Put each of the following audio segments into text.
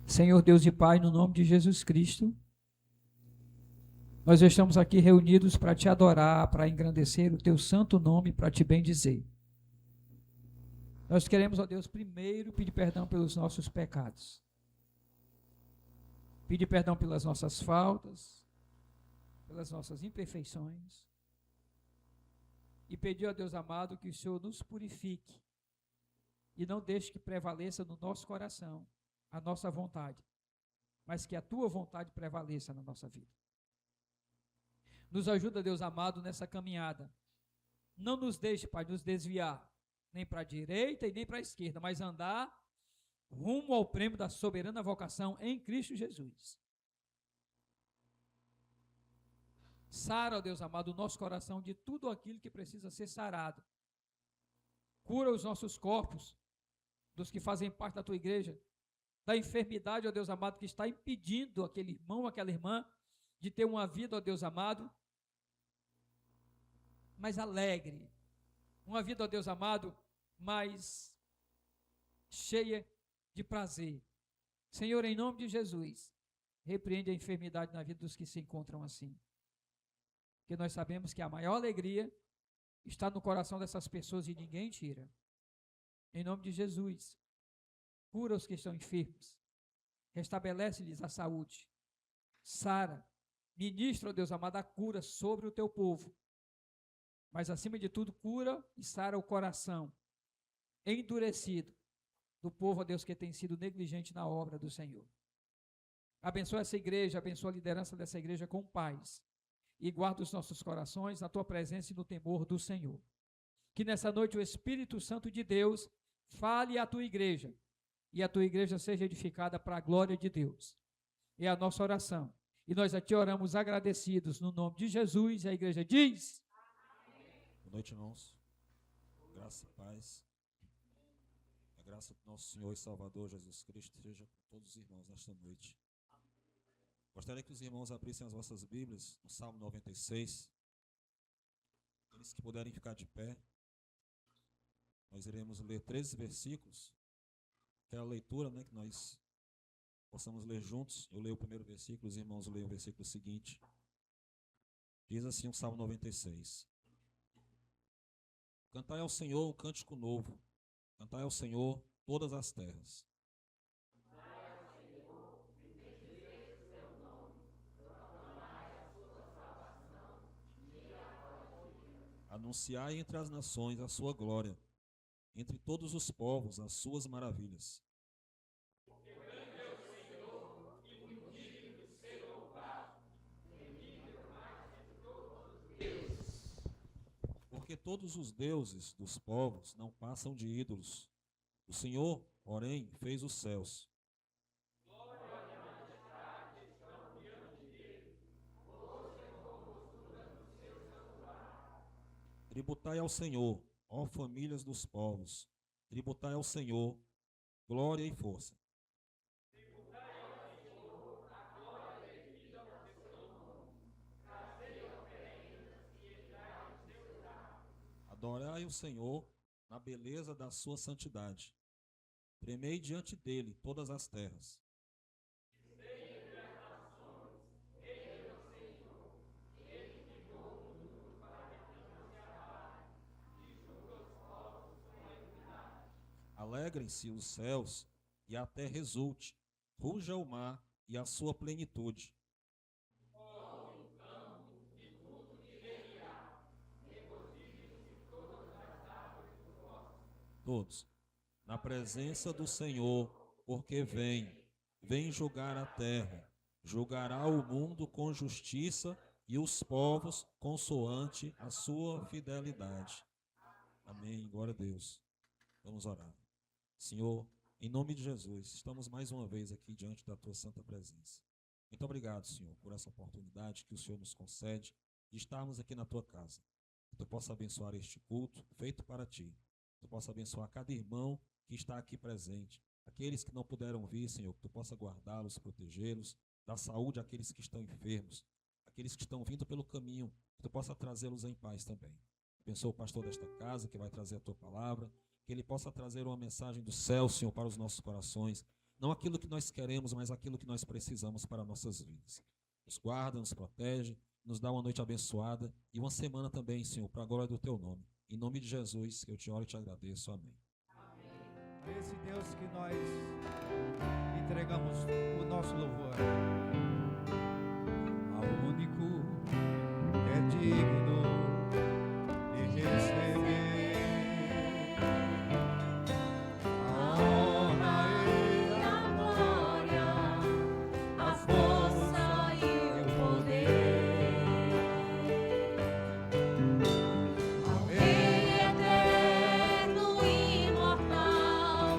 Senhor Deus e Pai, no nome de Jesus Cristo, nós estamos aqui reunidos para te adorar, para engrandecer o teu santo nome, para te bendizer. Nós queremos, ó Deus, primeiro pedir perdão pelos nossos pecados, pedir perdão pelas nossas faltas, pelas nossas imperfeições, e pedir, ó Deus amado, que o Senhor nos purifique e não deixe que prevaleça no nosso coração a nossa vontade, mas que a tua vontade prevaleça na nossa vida. Nos ajuda, Deus amado, nessa caminhada. Não nos deixe, Pai, nos desviar, nem para a direita e nem para a esquerda, mas andar rumo ao prêmio da soberana vocação em Cristo Jesus. Sara, ó Deus amado, o nosso coração de tudo aquilo que precisa ser sarado. Cura os nossos corpos, dos que fazem parte da tua igreja, da enfermidade, ó Deus amado, que está impedindo aquele irmão, aquela irmã, de ter uma vida, ó Deus amado, mais alegre, uma vida, ó Deus amado, mais cheia de prazer. Senhor, em nome de Jesus, repreende a enfermidade na vida dos que se encontram assim, porque nós sabemos que a maior alegria está no coração dessas pessoas e ninguém tira. Em nome de Jesus, cura os que estão enfermos, restabelece-lhes a saúde, sara, ministra, ó Deus amado, a cura sobre o teu povo, mas acima de tudo, cura e sara o coração endurecido do povo, ó Deus, que tem sido negligente na obra do Senhor. Abençoa essa igreja, abençoa a liderança dessa igreja com paz, e guarda os nossos corações na tua presença e no temor do Senhor. Que nessa noite o Espírito Santo de Deus fale à tua igreja, e a tua igreja seja edificada para a glória de Deus. É a nossa oração, e nós a ti oramos agradecidos no nome de Jesus, e a igreja diz: Boa noite, irmãos. Graça e paz. A graça do nosso Senhor e Salvador Jesus Cristo seja com todos os irmãos nesta noite. Gostaria que os irmãos abrissem as vossas Bíblias no Salmo 96. Aqueles que puderem ficar de pé, nós iremos ler 13 versículos. Aquela leitura, que nós possamos ler juntos. Eu leio o primeiro versículo, os irmãos leiam o versículo seguinte. Diz assim o Salmo 96. Cantai ao Senhor um cântico novo, cantai ao Senhor todas as terras. Anunciai entre as nações a sua glória, entre todos os povos as suas maravilhas. Porque todos os deuses dos povos não passam de ídolos. O Senhor, porém, fez os céus. Tributai ao Senhor, ó famílias dos povos. Tributai ao Senhor, glória e força. Adorai o Senhor na beleza da sua santidade. Tremei diante dele todas as terras. Alegrem-se os céus e a terra exulte. Ruja o mar e a sua plenitude. Todos. Na presença do Senhor, porque vem julgar a terra. Julgará o mundo com justiça e os povos consoante a sua fidelidade. Amém. Glória a Deus. Vamos orar. Senhor, em nome de Jesus, estamos mais uma vez aqui diante da tua santa presença. Muito obrigado, Senhor, por essa oportunidade que o Senhor nos concede de estarmos aqui na tua casa. Que tu possa abençoar este culto feito para ti. Que tu possa abençoar cada irmão que está aqui presente. Aqueles que não puderam vir, Senhor, que tu possa guardá-los, protegê-los, dar saúde àqueles que estão enfermos, aqueles que estão vindo pelo caminho, que tu possa trazê-los em paz também. Abençoa o pastor desta casa que vai trazer a tua palavra, que ele possa trazer uma mensagem do céu, Senhor, para os nossos corações, não aquilo que nós queremos, mas aquilo que nós precisamos para nossas vidas. Nos guarda, nos protege, nos dá uma noite abençoada e uma semana também, Senhor, para a glória do Teu nome. Em nome de Jesus, eu te oro e te agradeço. Amém. Esse Deus que nós entregamos o nosso louvor, ao único que é digno de receber a honra e a glória, a força e o poder, ao Rei eterno e imortal,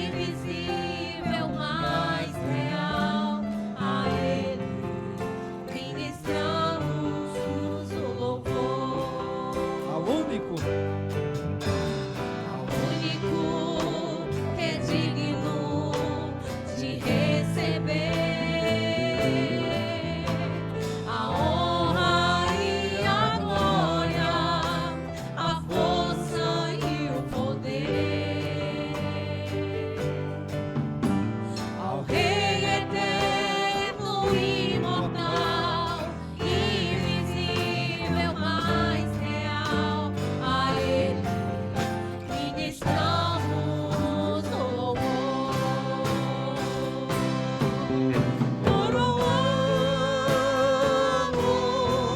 invisível, mais real, a Ele ministramos o louvor. Ao único que é digno de receber a honra e a glória, a força e o poder, ao Rei eterno e imortal, invisível, mais real, a Ele ministramos o louvor.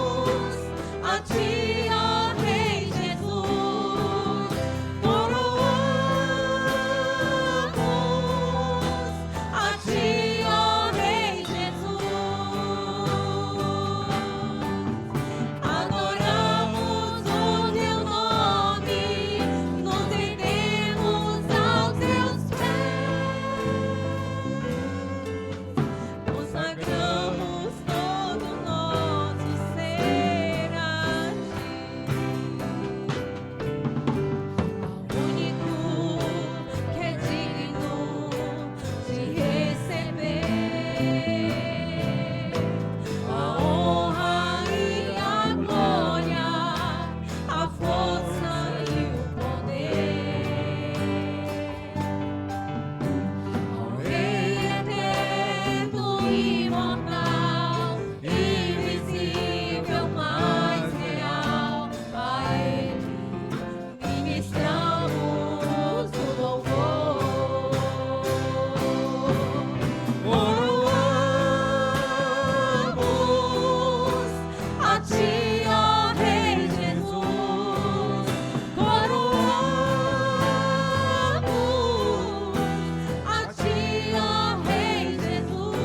Coroamos a Ti, ó Rei Jesus, coroamos a Ti, ó Rei Jesus, adoramos o Teu nome, nos rendemos aos Teus pés, consagramos todo o nosso ser a Ti, ao único que é digno de receber a honra e a glória, a força e o poder, ao Rei eterno e imortal, invisível, mais real, a Ele ministramos o louvor. Coroamos a Ti, ó Rei Jesus, coroamos a Ti, ó Rei Jesus,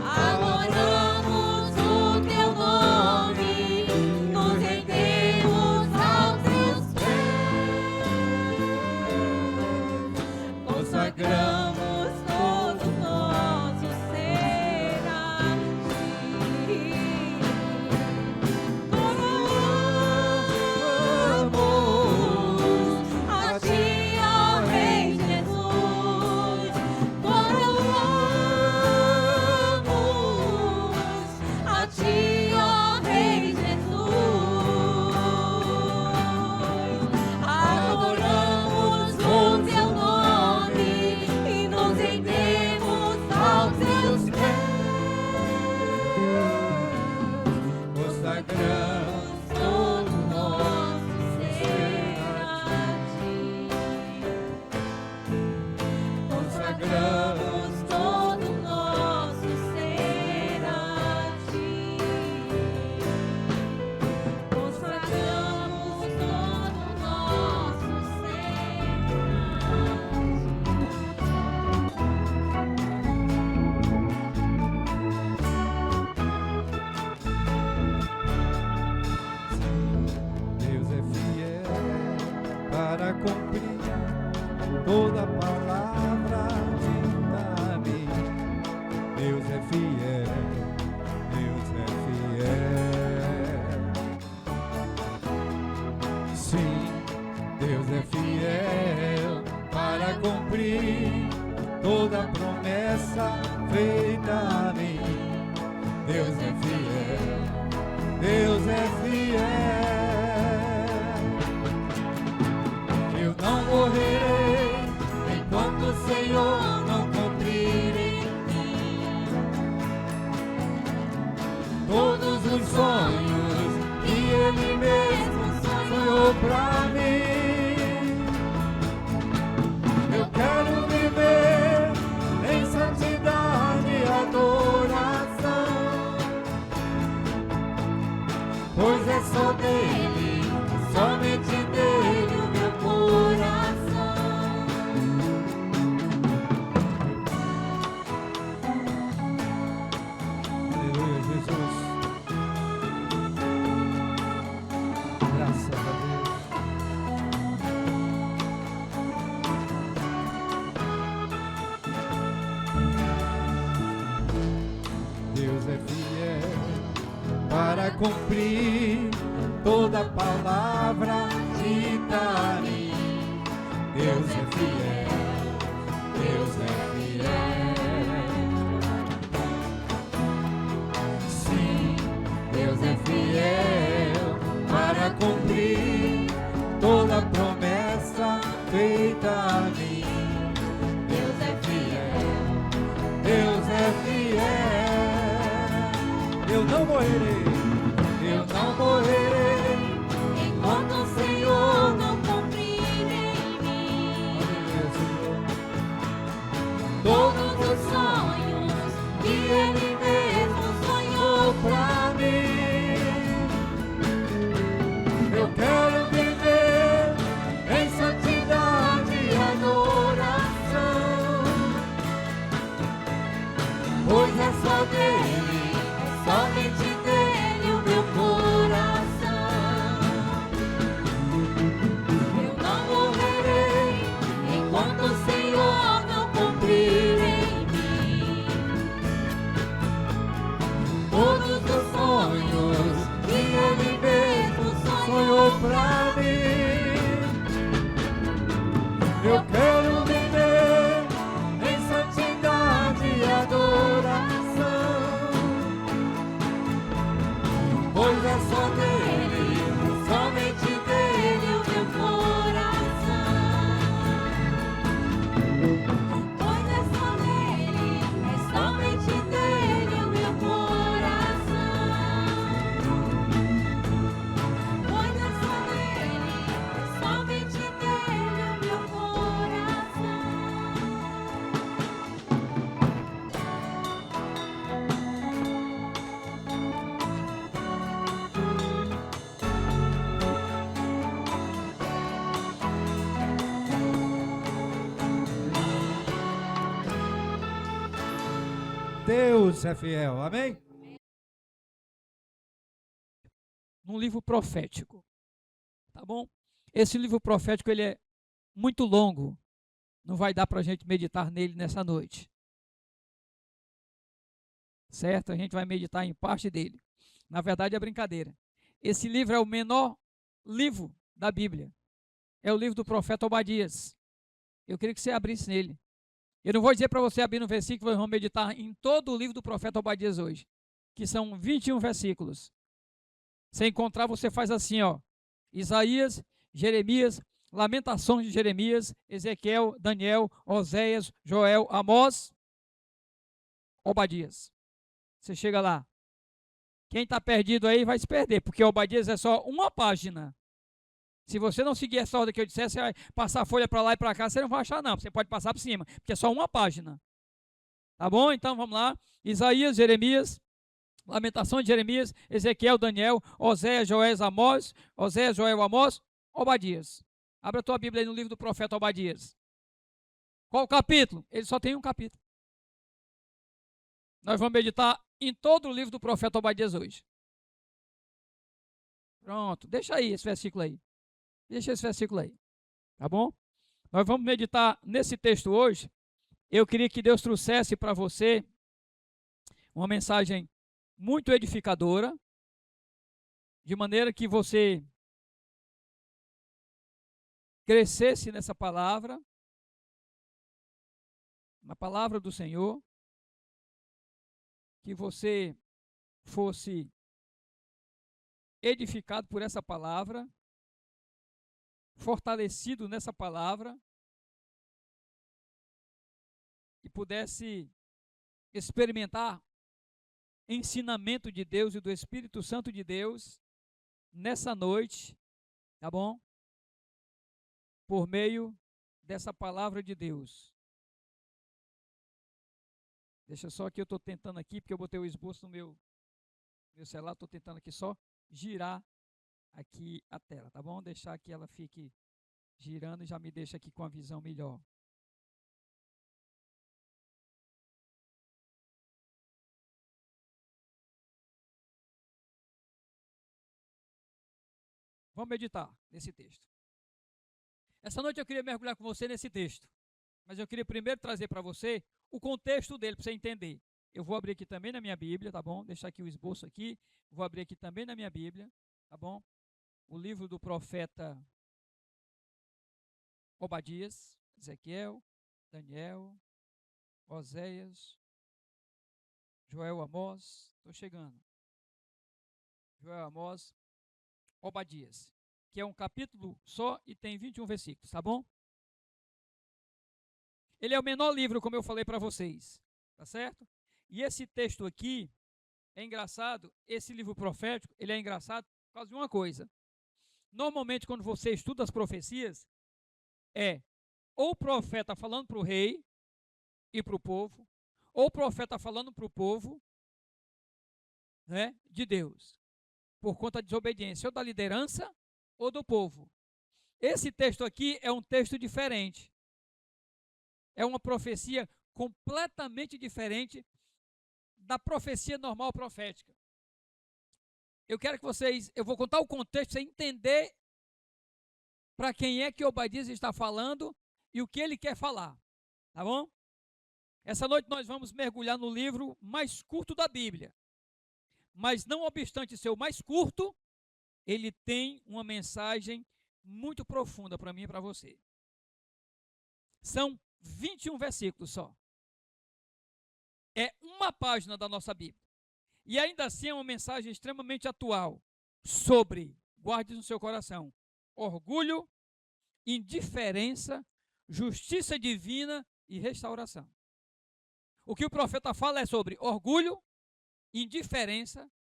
adoramos o Teu nome, nos rendemos aos Teus pés, consagramos todo o nosso ser a Ti, coroamos a Ti, ó Rei Jesus, coroamos a Ti, ó Rei Jesus, adoramos o Teu nome e nos rendemos aos Teus pés, consagramos todo o nosso ser a Ti, consagramos todo o nosso ser a Ti, consagramos todo o nosso Deus é fiel para cumprir toda palavra dita a mim. Deus é fiel, Deus é fiel. Sim, Deus é fiel para cumprir toda promessa feita a mim. Deus é fiel, Deus é fiel. Eu não morrerei para cumprir toda palavra dita ali. Deus é fiel, Deus é fiel. Sim, Deus é fiel para cumprir toda promessa feita a mim. Deus é fiel, Deus é fiel. Eu não morrerei, eu não morrerei, enquanto o Senhor não cumprir em mim todos os sonhos que Ele mesmo sonhou pra mim. eu quero viver em santidade e adoração, Pois é só dele, somente dele o meu coração. Eu não morrerei enquanto o Senhor não cumprir em mim todos os sonhos que Ele mesmo sonhou pra mim. Eu quero viver em santidade e adoração, Pois é só dele, somente dele o meu coração. Pois é só dele, somente dele o meu coração. Pois é só dele, somente dele o meu coração. Deus é fiel, amém? Num livro profético, tá bom? Esse livro profético, ele é muito longo, não vai dar para a gente meditar nele nessa noite, certo? A gente vai meditar em parte dele. Na verdade é brincadeira. Esse livro é o menor livro da Bíblia, é o livro do profeta Obadias. Eu queria que você abrisse nele. Eu não vou dizer para você abrir no versículo, vamos meditar em todo o livro do profeta Obadias hoje, que são 21 versículos. Se encontrar, você faz assim, ó: Isaías, Jeremias, Lamentações de Jeremias, Ezequiel, Daniel, Oséias, Joel, Amós, Obadias. Você chega lá. Quem está perdido aí vai se perder, porque Obadias é só uma página. Se você não seguir essa ordem que eu dissesse, você vai passar a folha para lá e para cá, você não vai achar não, você pode passar por cima, porque é só uma página. Tá bom? Então vamos lá. Isaías, Jeremias, Lamentações de Jeremias, Ezequiel, Daniel, Oséias, Joel, Amós, Oséias, Joel, Amós, Obadias. Abra a tua Bíblia aí no livro do profeta Obadias. Qual o capítulo? Ele só tem um capítulo. Nós vamos meditar em todo o livro do profeta Obadias hoje. Pronto, deixa aí esse versículo aí. Deixa esse versículo aí, tá bom? Nós vamos meditar nesse texto hoje. Eu queria que Deus trouxesse para você uma mensagem muito edificadora, de maneira que você crescesse nessa palavra, na palavra do Senhor, que você fosse edificado por essa palavra, fortalecido nessa palavra e pudesse experimentar ensinamento de Deus e do Espírito Santo de Deus nessa noite, tá bom? Por meio dessa palavra de Deus. Deixa só que eu estou tentando aqui, porque eu botei o esboço no meu celular, estou tentando aqui só girar aqui a tela, tá bom? Deixar que ela fique girando e já me deixa aqui com a visão melhor. Vamos meditar nesse texto. Essa noite eu queria mergulhar com você nesse texto, mas eu queria primeiro trazer para você o contexto dele, para você entender. Eu vou abrir aqui também na minha Bíblia, tá bom? Deixar aqui o esboço aqui. Vou abrir aqui também na minha Bíblia, tá bom? O livro do profeta Obadias, Ezequiel, Daniel, Oséias, Joel, Amós. Estou chegando. Joel, Amós, Obadias, que é um capítulo só e tem 21 versículos, tá bom? Ele é o menor livro, como eu falei para vocês, tá certo? E esse texto aqui é engraçado, esse livro profético, ele é engraçado por causa de uma coisa. Normalmente, quando você estuda as profecias, ou o profeta falando para o rei e para o povo, ou o profeta falando para o povo, né, de Deus, por conta da desobediência, ou da liderança, ou do povo. Esse texto aqui é um texto diferente. É uma profecia completamente diferente da profecia normal profética. Eu vou contar o contexto para você entender para quem é que Obadias está falando e o que ele quer falar, tá bom? Essa noite nós vamos mergulhar no livro mais curto da Bíblia, mas não obstante ser o mais curto, ele tem uma mensagem muito profunda para mim e para você. São 21 versículos só. É uma página da nossa Bíblia. E ainda assim é uma mensagem extremamente atual sobre, guarde no seu coração, orgulho, indiferença, justiça divina e restauração. O que o profeta fala é sobre orgulho, indiferença,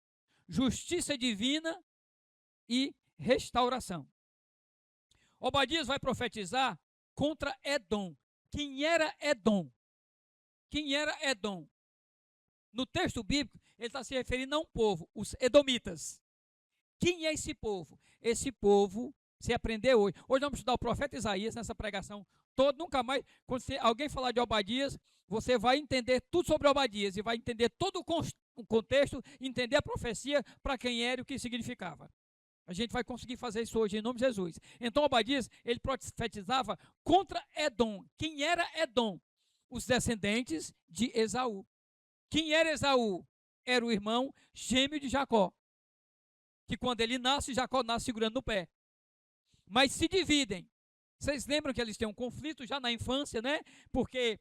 justiça divina e restauração. Obadias vai profetizar contra Edom. Quem era Edom? Quem era Edom? No texto bíblico, ele está se referindo a um povo, os edomitas. Quem é esse povo? Esse povo, você aprendeu hoje. Hoje vamos estudar o profeta Isaías nessa pregação toda. Nunca mais, quando alguém falar de Obadias, você vai entender tudo sobre Obadias e vai entender todo o contexto, entender a profecia para quem era e o que significava. A gente vai conseguir fazer isso hoje em nome de Jesus. Então Obadias, ele profetizava contra Edom. Quem era Edom? Os descendentes de Esaú. Quem era Esaú? Era o irmão gêmeo de Jacó. Que quando ele nasce, Jacó nasce segurando no pé. Mas se dividem. Vocês lembram que eles têm um conflito já na infância, né? Porque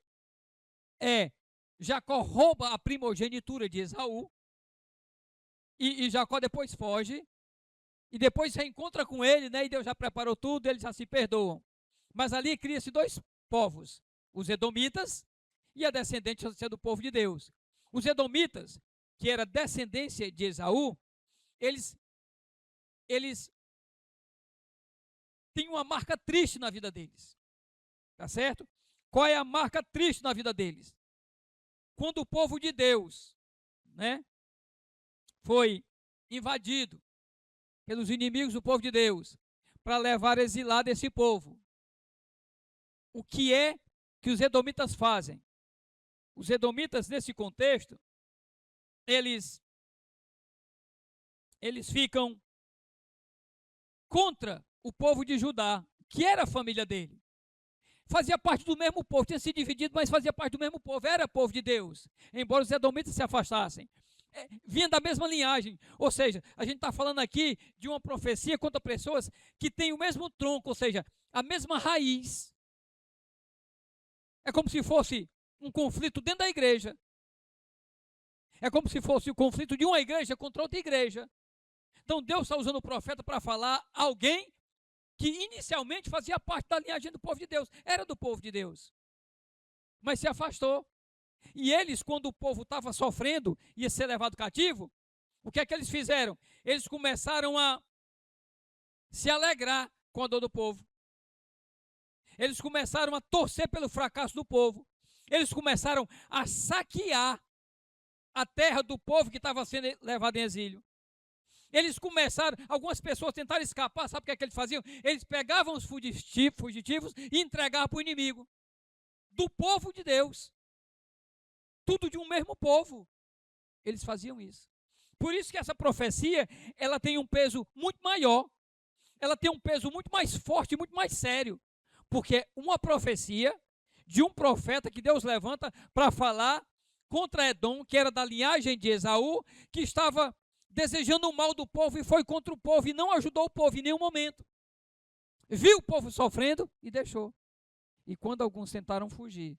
Jacó rouba a primogenitura de Esaú. E Jacó depois foge. E depois reencontra com ele, né? E Deus já preparou tudo, eles já se perdoam. Mas ali cria-se dois povos, os edomitas e a descendência do povo de Deus. Os edomitas, que era descendência de Esaú, eles têm uma marca triste na vida deles. Tá certo? Qual é a marca triste na vida deles? Quando o povo de Deus, né, foi invadido pelos inimigos do povo de Deus, para levar exilado esse povo. O que é que os edomitas fazem? Os edomitas, nesse contexto, eles ficam contra o povo de Judá, que era a família dele. Fazia parte do mesmo povo, tinha se dividido, mas fazia parte do mesmo povo, era povo de Deus, embora os edomitas se afastassem. Vinha da mesma linhagem, ou seja, a gente está falando aqui de uma profecia contra pessoas que têm o mesmo tronco, ou seja, a mesma raiz. É como se fosse um conflito dentro da igreja. É como se fosse o conflito de uma igreja contra outra igreja. Então Deus está usando o profeta para falar alguém que inicialmente fazia parte da linhagem do povo de Deus, era do povo de Deus, mas se afastou. E eles, quando o povo estava sofrendo, ia ser levado cativo, o que é que eles fizeram? Eles começaram a se alegrar com a dor do povo. Eles começaram a torcer pelo fracasso do povo. Eles começaram a saquear a terra do povo que estava sendo levado em exílio. Eles começaram, algumas pessoas tentaram escapar, sabe o que é que eles faziam? Eles pegavam os fugitivos e entregavam para o inimigo do povo de Deus. Tudo de um mesmo povo. Eles faziam isso. Por isso que essa profecia, ela tem um peso muito maior. Ela tem um peso muito mais forte, muito mais sério. Porque uma profecia de um profeta que Deus levanta para falar contra Edom, que era da linhagem de Esaú, que estava desejando o mal do povo e foi contra o povo e não ajudou o povo em nenhum momento. Viu o povo sofrendo e deixou. E quando alguns tentaram fugir,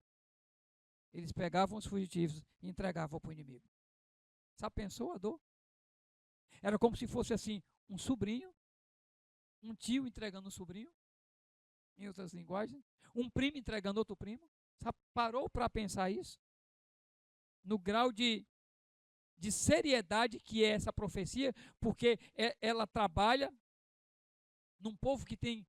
eles pegavam os fugitivos e entregavam para o inimigo. Sabe, pensou a dor? Era como se fosse assim, um sobrinho, um tio entregando um sobrinho, em outras linguagens, um primo entregando outro primo. Sabe, parou para pensar isso? No grau de seriedade que é essa profecia, porque ela trabalha num povo que tem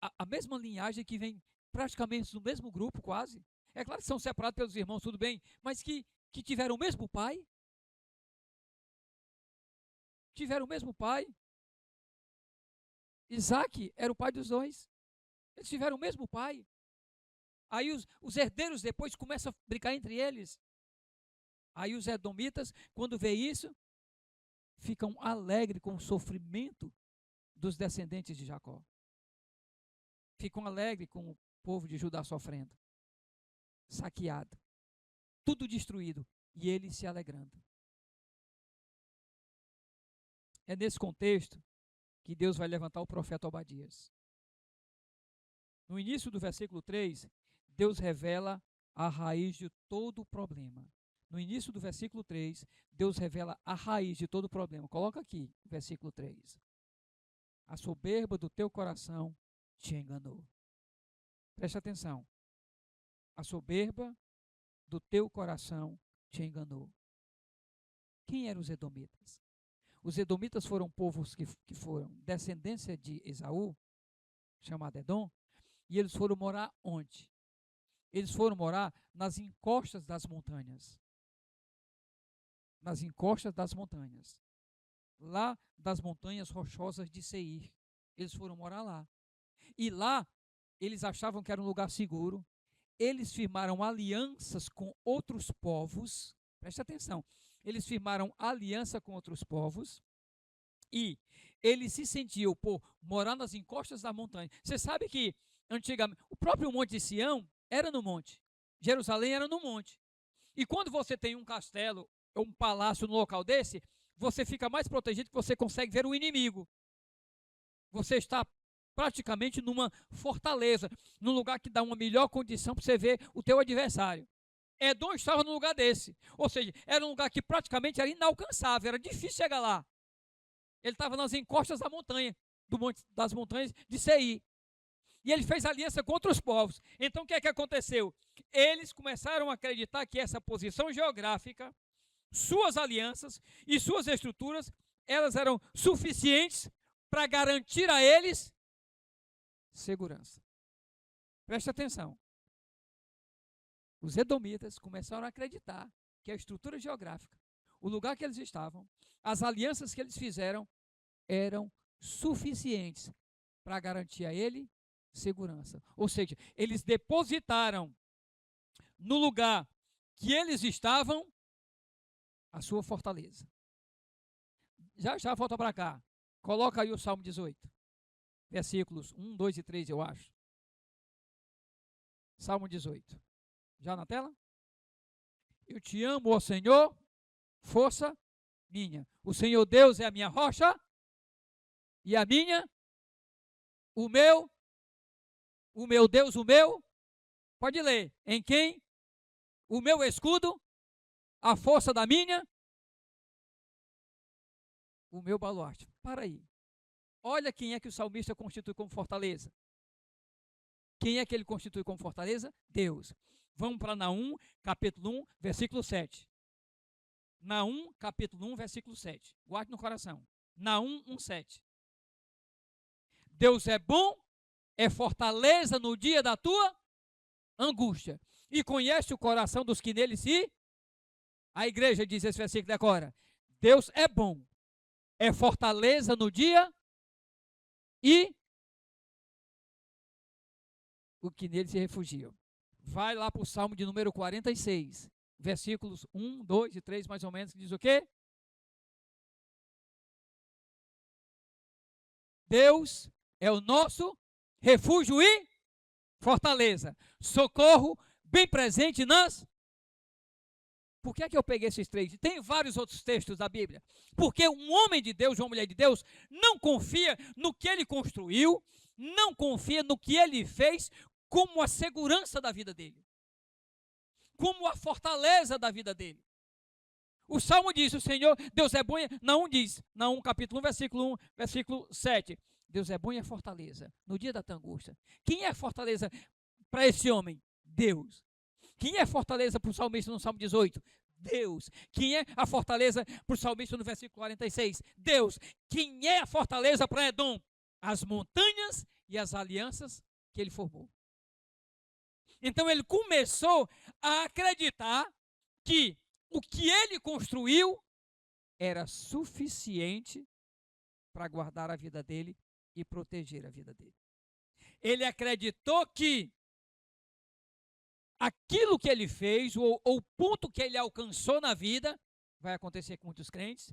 a mesma linhagem, que vem praticamente do mesmo grupo, quase. É claro que são separados pelos irmãos, tudo bem, mas que tiveram o mesmo pai. Tiveram o mesmo pai. Isaac era o pai dos dois. Eles tiveram o mesmo pai. Aí os herdeiros depois começam a brincar entre eles. Aí os edomitas, quando vê isso, ficam alegres com o sofrimento dos descendentes de Jacó. Ficam alegres com o povo de Judá sofrendo, saqueado, tudo destruído, e eles se alegrando. É nesse contexto que Deus vai levantar o profeta Obadias. No início do versículo 3, Deus revela a raiz de todo o problema. No início do versículo 3, Deus revela a raiz de todo o problema. Coloca aqui, versículo 3. A soberba do teu coração te enganou. Preste atenção. A soberba do teu coração te enganou. Quem eram os edomitas? Os edomitas foram povos que foram descendência de Esaú, chamado Edom, e eles foram morar onde? Eles foram morar nas encostas das montanhas. Nas encostas das montanhas. Lá das montanhas rochosas de Seir. Eles foram morar lá. E lá, eles achavam que era um lugar seguro. Eles firmaram alianças com outros povos. Preste atenção. Eles firmaram aliança com outros povos. E eles se sentiam por morar nas encostas da montanha. Você sabe que, antigamente, o próprio Monte de Sião era no monte. Jerusalém era no monte. E quando você tem um castelo ou um palácio no local desse, você fica mais protegido, que você consegue ver o inimigo. Você está praticamente numa fortaleza, num lugar que dá uma melhor condição para você ver o teu adversário. Edom estava num lugar desse. Ou seja, era um lugar que praticamente era inalcançável, era difícil chegar lá. Ele estava nas encostas da montanha, das montanhas de Seir. E ele fez aliança com outros povos. Então o que é que aconteceu? Eles começaram a acreditar que essa posição geográfica, suas alianças e suas estruturas, elas eram suficientes para garantir a eles segurança. Preste atenção. Os edomitas começaram a acreditar que a estrutura geográfica, o lugar que eles estavam, as alianças que eles fizeram, eram suficientes para garantir a ele segurança. Ou seja, eles depositaram no lugar que eles estavam a sua fortaleza. Já volta para cá. Coloca aí o Salmo 18. Versículos 1, 2 e 3, eu acho. Salmo 18. Já na tela? Eu te amo, ó Senhor, força minha. O Senhor Deus é a minha rocha e a minha, o meu Deus, pode ler, em quem? O meu escudo, a força da minha, o meu baluarte. Para aí. Olha quem é que o salmista constitui como fortaleza. Quem é que ele constitui como fortaleza? Deus. Vamos para Naum, capítulo 1, versículo 7. Naum, capítulo 1, versículo 7. Guarde no coração. Naum 1, 7. Deus é bom, é fortaleza no dia da tua angústia. E conhece o coração dos que nele se... A igreja diz esse versículo, decora. Deus é bom, é fortaleza no dia e o que nele se refugiam. Vai lá para o Salmo de número 46, versículos 1, 2 e 3, mais ou menos, que diz o quê? Deus é o nosso refúgio e fortaleza, socorro bem presente nas Por que é que eu peguei esses 3? Tem vários outros textos da Bíblia. Porque um homem de Deus, uma mulher de Deus, não confia no que ele construiu, não confia no que ele fez como a segurança da vida dele, como a fortaleza da vida dele. O Salmo diz, o Senhor, Deus é bom, Naum diz, Naum capítulo 1, versículo 1, versículo 7, Deus é bom e é fortaleza, no dia da tua angústia. Quem é fortaleza para esse homem? Deus. Quem é fortaleza para o salmista no Salmo 18? Deus. Quem é a fortaleza para o salmista no versículo 46? Deus. Quem é a fortaleza para Edom? As montanhas e as alianças que ele formou. Então ele começou a acreditar que o que ele construiu era suficiente para guardar a vida dele e proteger a vida dele. Ele acreditou que aquilo que ele fez, ou o ponto que ele alcançou na vida, vai acontecer com muitos crentes,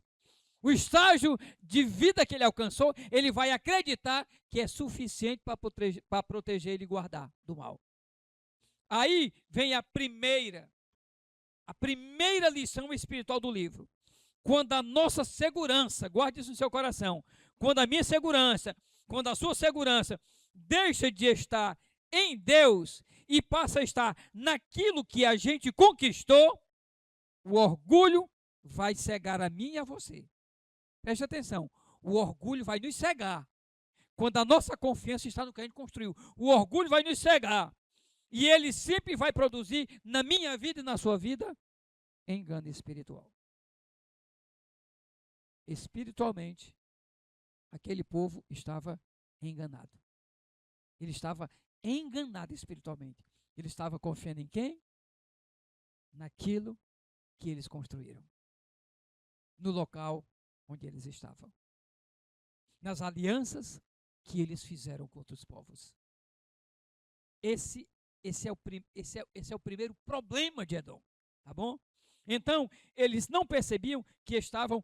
o estágio de vida que ele alcançou, ele vai acreditar que é suficiente para proteger ele e guardar do mal. Aí vem a primeira lição espiritual do livro. Quando a nossa segurança, guarde isso no seu coração, quando a minha segurança, quando a sua segurança deixa de estar em Deus e passa a estar naquilo que a gente conquistou, o orgulho vai cegar a mim e a você. Preste atenção, o orgulho vai nos cegar. Quando a nossa confiança está no que a gente construiu, o orgulho vai nos cegar. E ele sempre vai produzir na minha vida e na sua vida engano espiritual. Espiritualmente, aquele povo estava enganado. Ele estava enganado espiritualmente. Ele estava confiando em quem? Naquilo que eles construíram. No local onde eles estavam. Nas alianças que eles fizeram com outros povos. Esse é o primeiro problema de Edom. Tá bom? Então, eles não percebiam que estavam...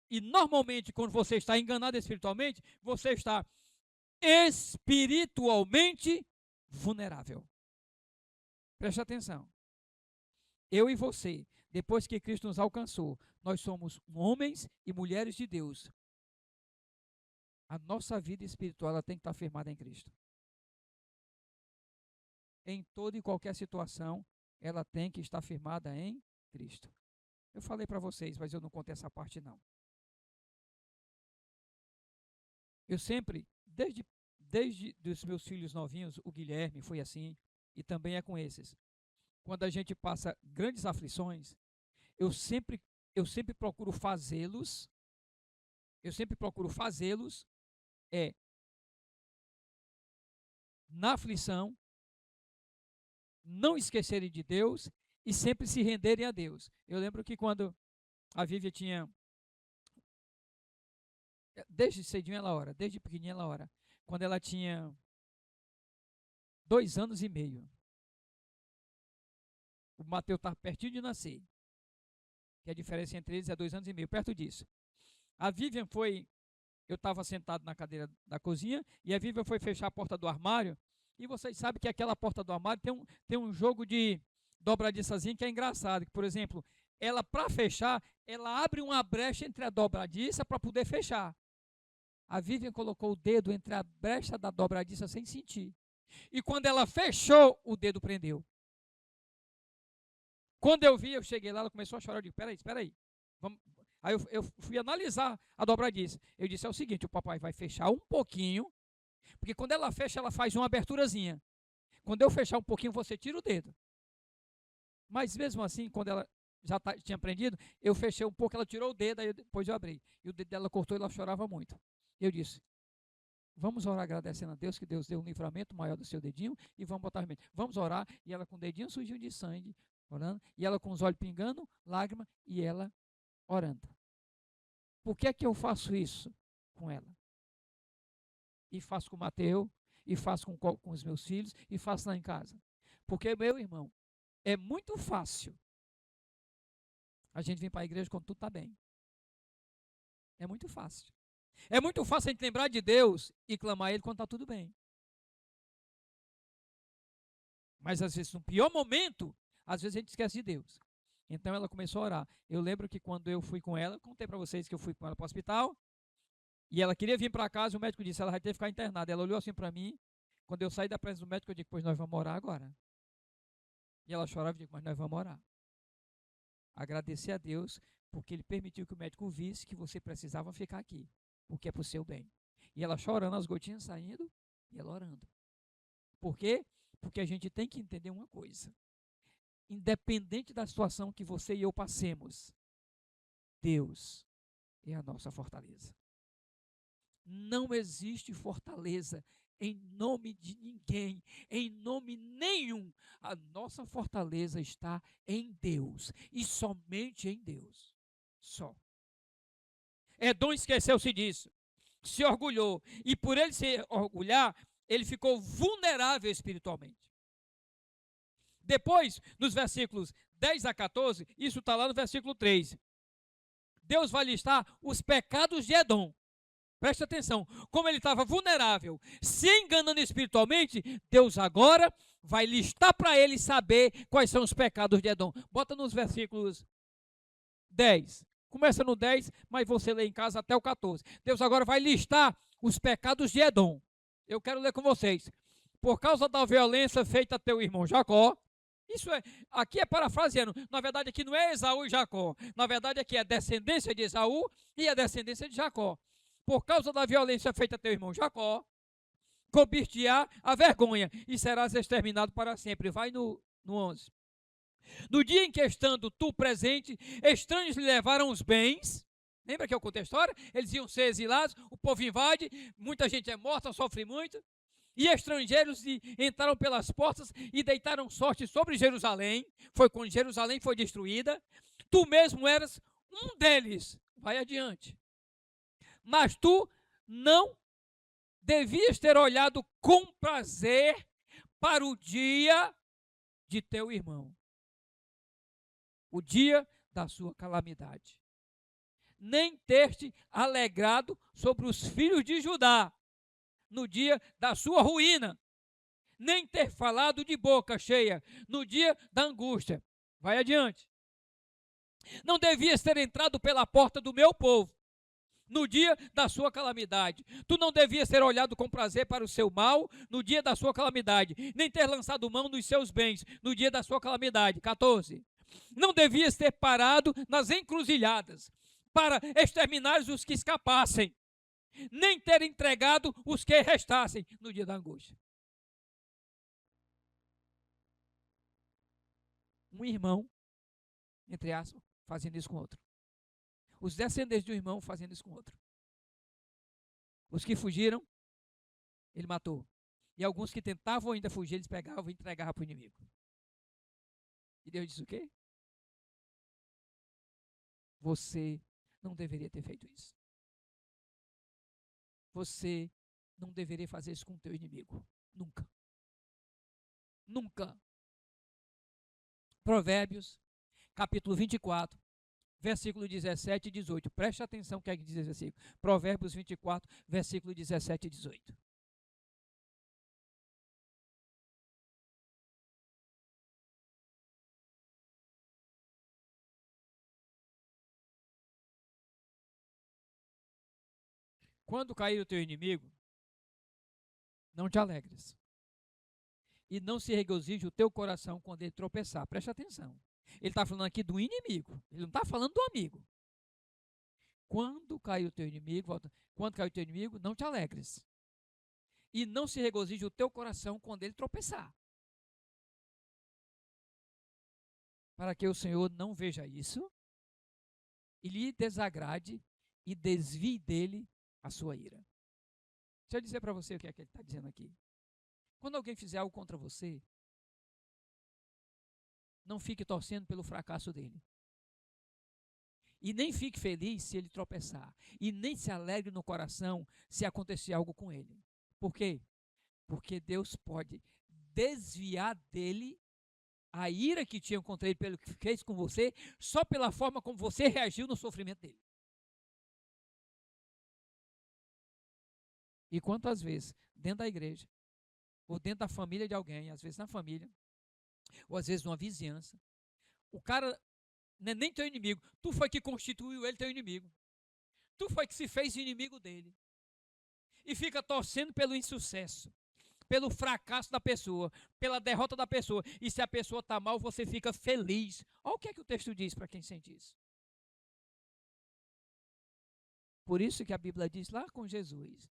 E normalmente, quando você está enganado espiritualmente, você está espiritualmente vulnerável. Preste atenção. Eu e você, depois que Cristo nos alcançou, nós somos homens e mulheres de Deus. A nossa vida espiritual ela tem que estar firmada em Cristo. Em toda e qualquer situação, ela tem que estar firmada em Cristo. Eu falei para vocês, mas eu não contei essa parte não. Eu sempre, desde os meus filhos novinhos, o Guilherme foi assim, e também é com esses. Quando a gente passa grandes aflições, eu sempre procuro fazê-los, na aflição, não esquecerem de Deus e sempre se renderem a Deus. Eu lembro que quando a Vívia tinha, desde cedinho ela ora, desde pequenininha ela ora, quando ela tinha 2 anos e meio, o Mateus está pertinho de nascer, que a diferença entre eles é 2 anos e meio, perto disso. A Vivian foi, eu estava sentado na cadeira da cozinha, e a Vivian foi fechar a porta do armário, e vocês sabem que aquela porta do armário tem um jogo de dobradiçazinha que é engraçado, que, por exemplo, ela para fechar, ela abre uma brecha entre a dobradiça para poder fechar. A Vivian colocou o dedo entre a brecha da dobradiça sem sentir. E quando ela fechou, o dedo prendeu. Quando eu vi, eu cheguei lá, ela começou a chorar. Eu digo, espera aí. Vamos. Aí eu fui analisar a dobradiça. Eu disse, é o seguinte, o papai vai fechar um pouquinho, porque quando ela fecha, ela faz uma aberturazinha. Quando eu fechar um pouquinho, você tira o dedo. Mas mesmo assim, quando ela já tinha aprendido, eu fechei um pouco, ela tirou o dedo, aí depois eu abri. E o dedo dela cortou e ela chorava muito. Eu disse, vamos orar agradecendo a Deus, que Deus deu um livramento maior do seu dedinho, e vamos botar remédio. Vamos orar, e ela com o dedinho sujinho de sangue, orando, e ela com os olhos pingando, lágrima, e ela orando. Por que é que eu faço isso com ela? E faço com o Mateus, e faço com os meus filhos, e faço lá em casa. Porque, meu irmão, é muito fácil a gente vir para a igreja quando tudo está bem. É muito fácil. É muito fácil a gente lembrar de Deus e clamar a Ele quando está tudo bem. Mas às vezes, no pior momento, às vezes a gente esquece de Deus. Então ela começou a orar. Eu lembro que quando eu fui com ela, contei para vocês que eu fui com ela para o hospital, e ela queria vir para casa, e o médico disse, ela vai ter que ficar internada. Ela olhou assim para mim, quando eu saí da presença do médico, eu digo, pois nós vamos orar agora. E ela chorava e eu digo, mas nós vamos orar. Agradecer a Deus, porque Ele permitiu que o médico visse que você precisava ficar aqui, porque é para o seu bem. E ela chorando, as gotinhas saindo, e ela orando. Por quê? Porque a gente tem que entender uma coisa. Independente da situação que você e eu passemos, Deus é a nossa fortaleza. Não existe fortaleza em nome de ninguém, em nome nenhum. A nossa fortaleza está em Deus e somente em Deus. Só. Edom esqueceu-se disso, se orgulhou, e por ele se orgulhar, ele ficou vulnerável espiritualmente. Depois, nos versículos 10 a 14, isso está lá no versículo 3. Deus vai listar os pecados de Edom. Presta atenção, como ele estava vulnerável, se enganando espiritualmente, Deus agora vai listar para ele saber quais são os pecados de Edom. Bota nos versículos 10. Começa no 10, mas você lê em casa até o 14. Deus agora vai listar os pecados de Edom. Eu quero ler com vocês. Por causa da violência feita a teu irmão Jacó, isso é, aqui é parafraseando, na verdade aqui não é Esaú e Jacó, na verdade aqui é a descendência de Esaú e a descendência de Jacó. Por causa da violência feita a teu irmão Jacó, cobrir-te-á a vergonha e serás exterminado para sempre. Vai no 11. No dia em que, estando tu presente, estranhos lhe levaram os bens. Lembra que eu contei a história? Eles iam ser exilados, o povo invade, muita gente é morta, sofre muito. E estrangeiros entraram pelas portas e deitaram sorte sobre Jerusalém. Foi quando Jerusalém foi destruída. Tu mesmo eras um deles. Vai adiante. Mas tu não devias ter olhado com prazer para o dia de teu irmão, o dia da sua calamidade, nem ter te alegrado sobre os filhos de Judá, no dia da sua ruína, nem ter falado de boca cheia, no dia da angústia. Vai adiante. Não devias ter entrado pela porta do meu povo, no dia da sua calamidade. Tu não devias ter olhado com prazer para o seu mal no dia da sua calamidade, nem ter lançado mão dos seus bens no dia da sua calamidade. 14. Não devias ter parado nas encruzilhadas para exterminar os que escapassem, nem ter entregado os que restassem no dia da angústia. Um irmão, entre aspas, fazendo isso com outro. Os descendentes de um irmão fazendo isso com outro. Os que fugiram, ele matou. E alguns que tentavam ainda fugir, eles pegavam e entregavam para o inimigo. E Deus disse o quê? Você não deveria ter feito isso. Você não deveria fazer isso com o teu inimigo. Nunca. Nunca. Provérbios, capítulo 24. Versículo 17 e 18. Preste atenção no que é que diz esse versículo. Provérbios 24, versículo 17 e 18. Quando cair o teu inimigo, não te alegres. E não se regozije o teu coração quando ele tropeçar. Preste atenção. Ele está falando aqui do inimigo. Ele não está falando do amigo. Quando cair o teu inimigo, quando cair o teu inimigo, não te alegres. E não se regozije o teu coração quando ele tropeçar. Para que o Senhor não veja isso e lhe desagrade e desvie dele a sua ira. Deixa eu dizer para você o que é que ele está dizendo aqui. Quando alguém fizer algo contra você, não fique torcendo pelo fracasso dele. E nem fique feliz se ele tropeçar. E nem se alegre no coração se acontecer algo com ele. Por quê? Porque Deus pode desviar dele a ira que tinha contra ele pelo que fez com você, só pela forma como você reagiu no sofrimento dele. E quantas vezes, dentro da igreja, ou dentro da família de alguém, às vezes na família, ou às vezes numa vizinhança, o cara não é nem teu inimigo. Tu foi que constituiu ele teu inimigo. Tu foi que se fez inimigo dele. E fica torcendo pelo insucesso, pelo fracasso da pessoa, pela derrota da pessoa. E se a pessoa está mal, você fica feliz. Olha o que é que o texto diz para quem sente isso. Por isso que a Bíblia diz lá com Jesus.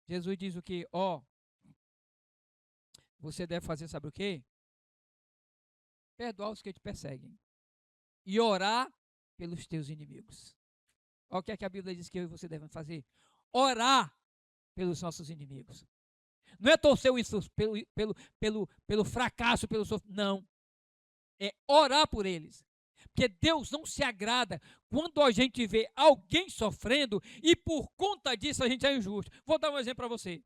Jesus diz o quê? Você deve fazer, sabe o quê? Perdoar os que te perseguem. E orar pelos teus inimigos. Olha o que é que a Bíblia diz que eu e você devem fazer. Orar pelos nossos inimigos. Não é torcer pelo fracasso, pelo sofrimento. Não. É orar por eles. Porque Deus não se agrada quando a gente vê alguém sofrendo e por conta disso a gente é injusto. Vou dar um exemplo para você.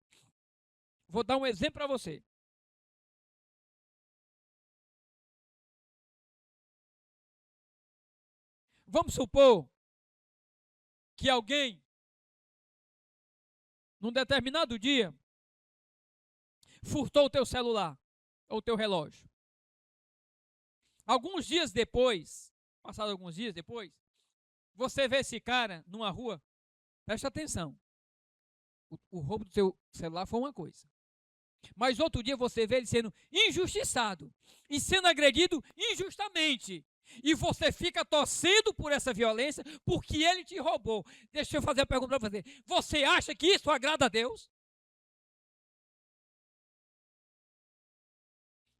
Vamos supor que alguém, num determinado dia, furtou o teu celular ou o teu relógio. Alguns dias depois, passados alguns dias depois, você vê esse cara numa rua, presta atenção, o roubo do teu celular foi uma coisa. Mas outro dia você vê ele sendo injustiçado e sendo agredido injustamente. E você fica torcendo por essa violência porque ele te roubou. Deixa eu fazer a pergunta para você. Você acha que isso agrada a Deus?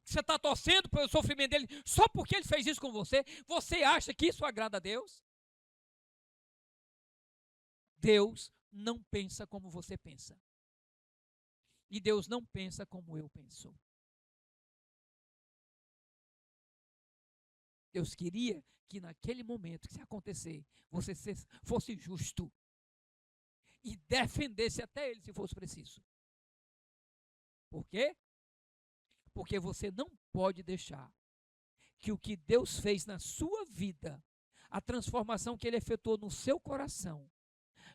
Você está torcendo pelo sofrimento dele só porque ele fez isso com você? Você acha que isso agrada a Deus? Deus não pensa como você pensa. E Deus não pensa como eu penso. Deus queria que naquele momento que se acontecer, você fosse justo e defendesse até ele se fosse preciso. Por quê? Porque você não pode deixar que o que Deus fez na sua vida, a transformação que ele efetuou no seu coração,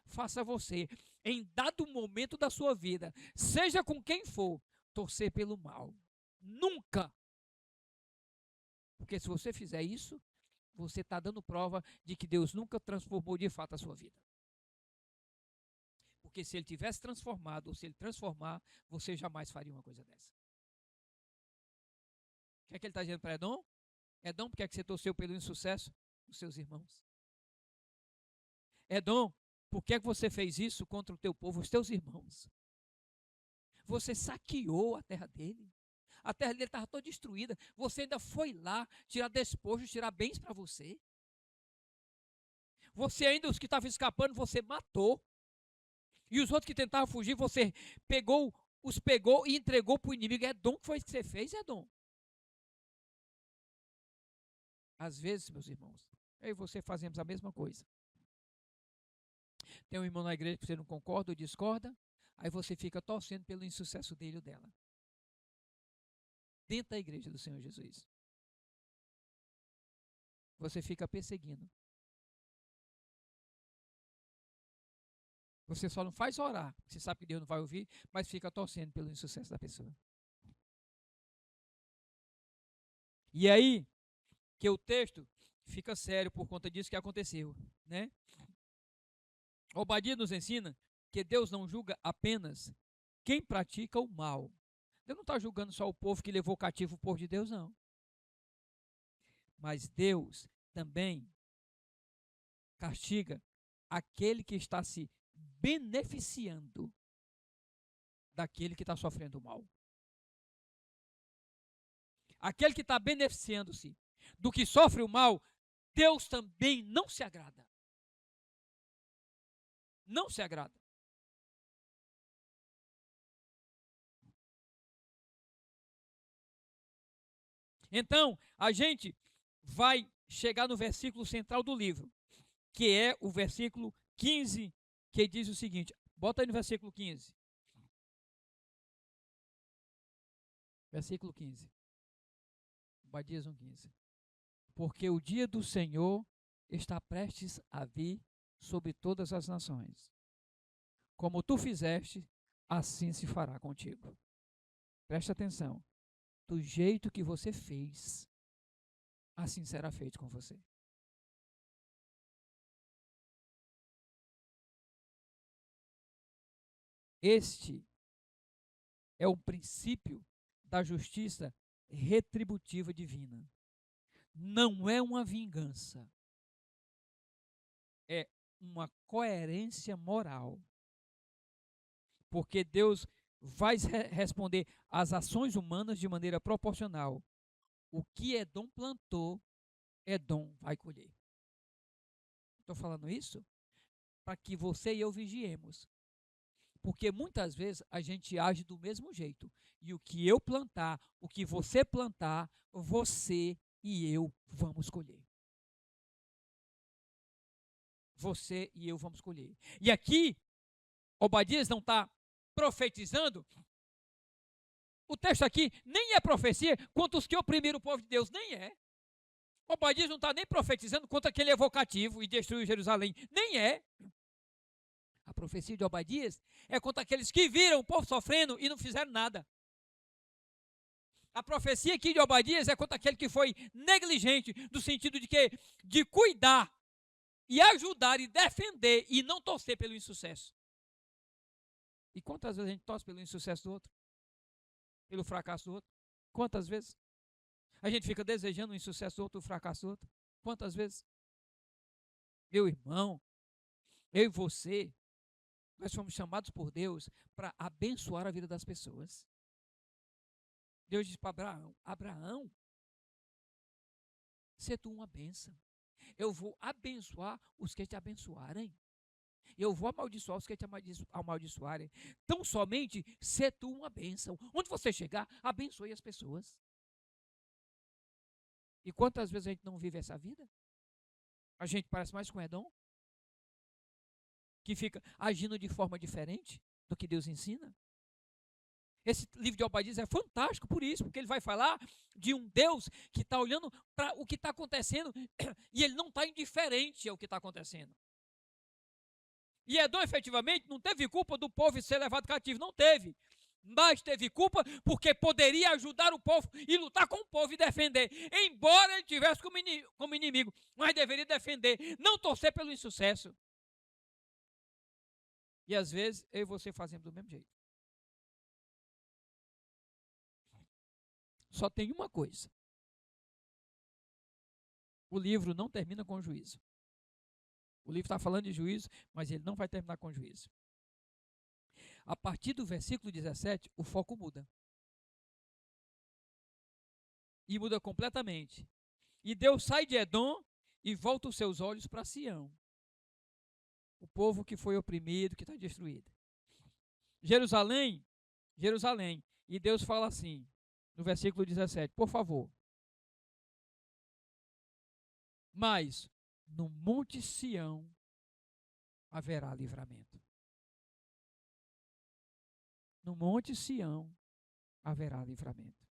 faça você, em dado momento da sua vida, seja com quem for, torcer pelo mal. Nunca! Porque se você fizer isso, você está dando prova de que Deus nunca transformou de fato a sua vida. Porque se ele tivesse transformado, ou se ele transformar, você jamais faria uma coisa dessa. O que é que ele está dizendo para Edom? Edom, por que é que você torceu pelo insucesso dos seus irmãos? Edom, por que é que você fez isso contra o teu povo, os teus irmãos? Você saqueou a terra dele. A terra dele estava toda destruída. Você ainda foi lá tirar despojos, tirar bens para você. Você ainda, os que estavam escapando, você matou. E os outros que tentavam fugir, você os pegou e entregou para o inimigo. Edom, o que foi isso que você fez, Edom? Às vezes, meus irmãos, eu e você fazemos a mesma coisa. Tem um irmão na igreja que você não concorda ou discorda, aí você fica torcendo pelo insucesso dele ou dela. Dentro da igreja do Senhor Jesus. Você fica perseguindo. Você só não faz orar, você sabe que Deus não vai ouvir, mas fica torcendo pelo insucesso da pessoa. E aí, que o texto fica sério por conta disso que aconteceu, né? Obadias nos ensina que Deus não julga apenas quem pratica o mal. Deus não está julgando só o povo que levou cativo o povo de Deus, não. Mas Deus também castiga aquele que está se beneficiando daquele que está sofrendo o mal. Aquele que está beneficiando-se do que sofre o mal, Deus também não se agrada. Não se agrada. Então, a gente vai chegar no versículo central do livro, que é o versículo 15, que diz o seguinte, bota aí no versículo 15. Versículo 15. Obadias 1:15. Porque o dia do Senhor está prestes a vir sobre todas as nações. Como tu fizeste, assim se fará contigo. Presta atenção. Do jeito que você fez, assim será feito com você. Este é o princípio da justiça retributiva divina. Não é uma vingança. É uma coerência moral. Porque Deus vai responder às ações humanas de maneira proporcional. O que Edom plantou, Edom vai colher. Estou falando isso para que você e eu vigiemos. Porque muitas vezes a gente age do mesmo jeito. E o que eu plantar, o que você plantar, você e eu vamos colher. Você e eu vamos colher. E aqui, Obadias não está profetizando. O texto aqui nem é profecia contra os que oprimiram o povo de Deus. Nem é. Obadias não está nem profetizando contra aquele evocativo e destruiu Jerusalém. Nem é. A profecia de Obadias é contra aqueles que viram o povo sofrendo e não fizeram nada. A profecia aqui de Obadias é contra aquele que foi negligente, no sentido de cuidar e ajudar e defender e não torcer pelo insucesso. E quantas vezes a gente torce pelo insucesso do outro? Pelo fracasso do outro? Quantas vezes? A gente fica desejando o insucesso do outro, o fracasso do outro? Quantas vezes? Meu irmão, eu e você, nós fomos chamados por Deus para abençoar a vida das pessoas. Deus disse para Abraão: Abraão, sê tu uma bênção. Eu vou abençoar os que te abençoarem. Eu vou amaldiçoar os que te amaldiçoarem. Tão somente sê tu uma bênção. Onde você chegar, abençoe as pessoas. E quantas vezes a gente não vive essa vida? A gente parece mais com Edom, que fica agindo de forma diferente do que Deus ensina. Esse livro de Obadias é fantástico por isso, porque ele vai falar de um Deus que está olhando para o que está acontecendo e ele não está indiferente ao que está acontecendo. E Edom efetivamente não teve culpa do povo ser levado cativo, não teve. Mas teve culpa porque poderia ajudar o povo e lutar com o povo e defender. Embora ele tivesse como inimigo, mas deveria defender, não torcer pelo insucesso. E às vezes eu e você fazemos do mesmo jeito. Só tem uma coisa. O livro não termina com juízo. O livro está falando de juízo, mas ele não vai terminar com juízo. A partir do versículo 17, o foco muda. E muda completamente. E Deus sai de Edom e volta os seus olhos para Sião. O povo que foi oprimido, que está destruído. Jerusalém, Jerusalém. E Deus fala assim, no versículo 17, por favor. Mas no Monte Sião haverá livramento. No Monte Sião haverá livramento.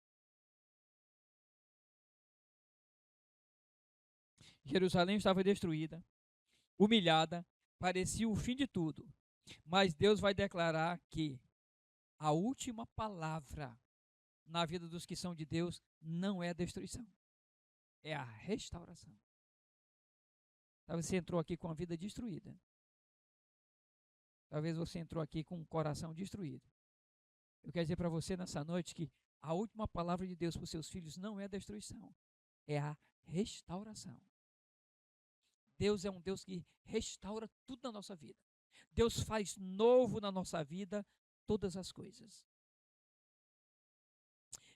Jerusalém estava destruída, humilhada, parecia o fim de tudo. Mas Deus vai declarar que a última palavra na vida dos que são de Deus não é a destruição, é a restauração. Talvez você entrou aqui com a vida destruída. Talvez você entrou aqui com o coração destruído. Eu quero dizer para você nessa noite que a última palavra de Deus para os seus filhos não é a destruição, é a restauração. Deus é um Deus que restaura tudo na nossa vida. Deus faz novo na nossa vida todas as coisas.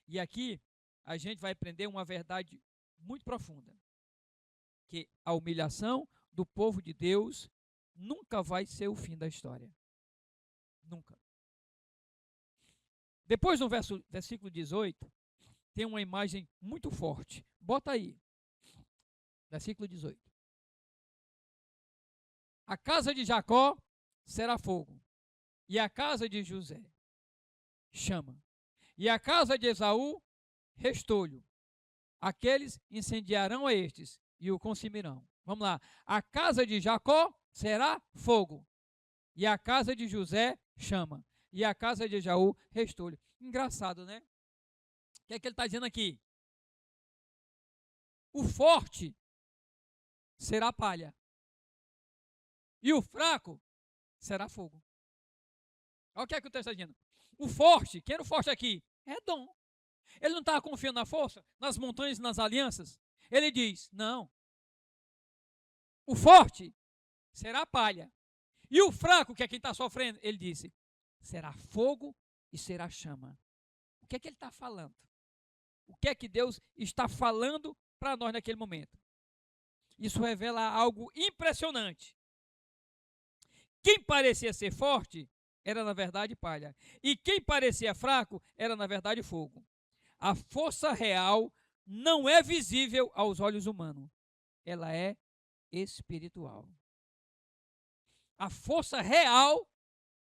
E aqui a gente vai aprender uma verdade muito profunda, que a humilhação do povo de Deus nunca vai ser o fim da história. Nunca. Depois no versículo 18, tem uma imagem muito forte. Bota aí. Versículo 18. A casa de Jacó será fogo, e a casa de José chama, e a casa de Esaú restolho. Aqueles incendiarão a estes e o consumirão. Vamos lá. A casa de Jacó será fogo, e a casa de José chama, e a casa de Esaú restolho. Engraçado, né? O que é que ele está dizendo aqui? o forte será palha, e o fraco será fogo. Olha o que é que o texto está dizendo. O forte, quem era o forte aqui? É Edom. Ele não estava confiando na força, nas montanhas, nas alianças. Ele diz, não. O forte será palha. E o fraco, que é quem está sofrendo, ele disse, será fogo e será chama. O que é que ele está falando? O que é que Deus está falando para nós naquele momento? Isso revela algo impressionante. Quem parecia ser forte era na verdade palha. E quem parecia fraco era na verdade fogo. A força real não é visível aos olhos humanos. Ela é espiritual. A força real,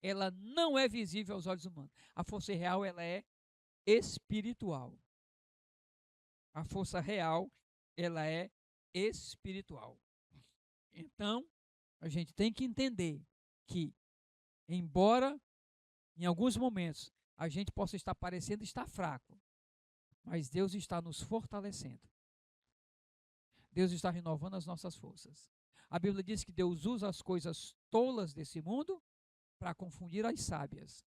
ela não é visível aos olhos humanos. A força real, ela é espiritual. A força real, ela é espiritual. Então, a gente tem que entender que, embora em alguns momentos a gente possa estar parecendo estar fraco, mas Deus está nos fortalecendo. Deus está renovando as nossas forças. A Bíblia diz que Deus usa as coisas tolas desse mundo para confundir as sábias.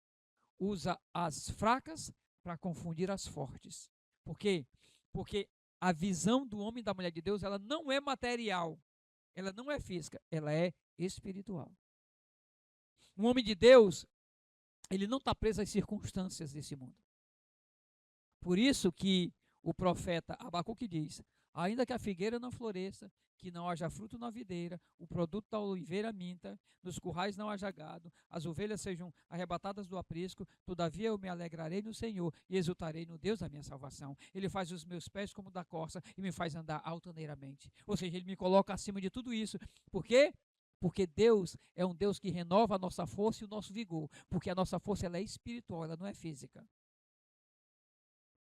Usa as fracas para confundir as fortes. Por quê? Porque a visão do homem e da mulher de Deus, ela não é material, ela não é física, ela é espiritual. Um homem de Deus, ele não está preso às circunstâncias desse mundo. Por isso que o profeta Abacuque diz, ainda que a figueira não floresça, que não haja fruto na videira, o produto da oliveira minta, nos currais não haja gado, as ovelhas sejam arrebatadas do aprisco, todavia eu me alegrarei no Senhor e exultarei no Deus da minha salvação. Ele faz os meus pés como da corça e me faz andar altaneiramente. Ou seja, ele me coloca acima de tudo isso. Por quê? Porque Deus é um Deus que renova a nossa força e o nosso vigor. Porque a nossa força ela é espiritual, ela não é física.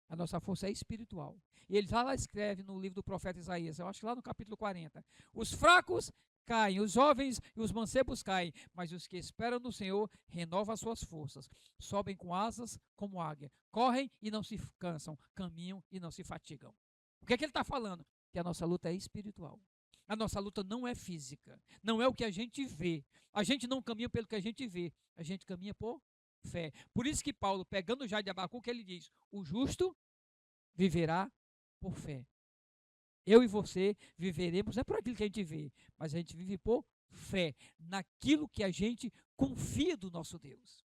A nossa força é espiritual. E ele já lá escreve no livro do profeta Isaías, eu acho que lá no capítulo 40. Os fracos caem, os jovens e os mancebos caem, mas os que esperam no Senhor renovam as suas forças. Sobem com asas como águia, correm e não se cansam, caminham e não se fatigam. O que é que ele está falando? Que a nossa luta é espiritual. A nossa luta não é física, não é o que a gente vê. A gente não caminha pelo que a gente vê, a gente caminha por fé. Por isso que Paulo, pegando já de Abacuque, ele diz, o justo viverá por fé. Eu e você viveremos, não é por aquilo que a gente vê, mas a gente vive por fé, naquilo que a gente confia do nosso Deus.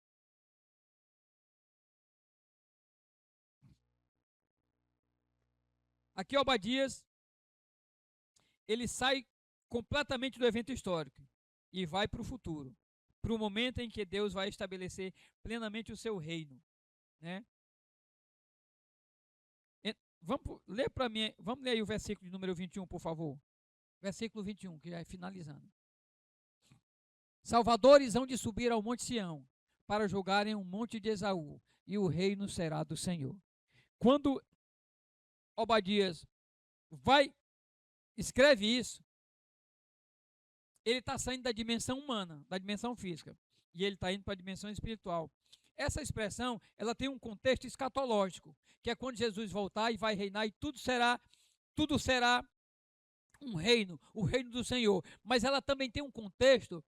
Aqui Obadias, ele sai completamente do evento histórico e vai para o futuro, para o momento em que Deus vai estabelecer plenamente o seu reino, né? Vamos ler para mim, vamos ler aí o versículo de número 21, por favor. Versículo 21, que já é finalizando. Salvadores hão de subir ao monte Sião, para julgarem o monte de Esaú, e o reino será do Senhor. Quando Obadias escreve isso, ele está saindo da dimensão humana, da dimensão física, e ele está indo para a dimensão espiritual. Essa expressão, ela tem um contexto escatológico, que é quando Jesus voltar e vai reinar e tudo será um reino, o reino do Senhor. Mas ela também tem um contexto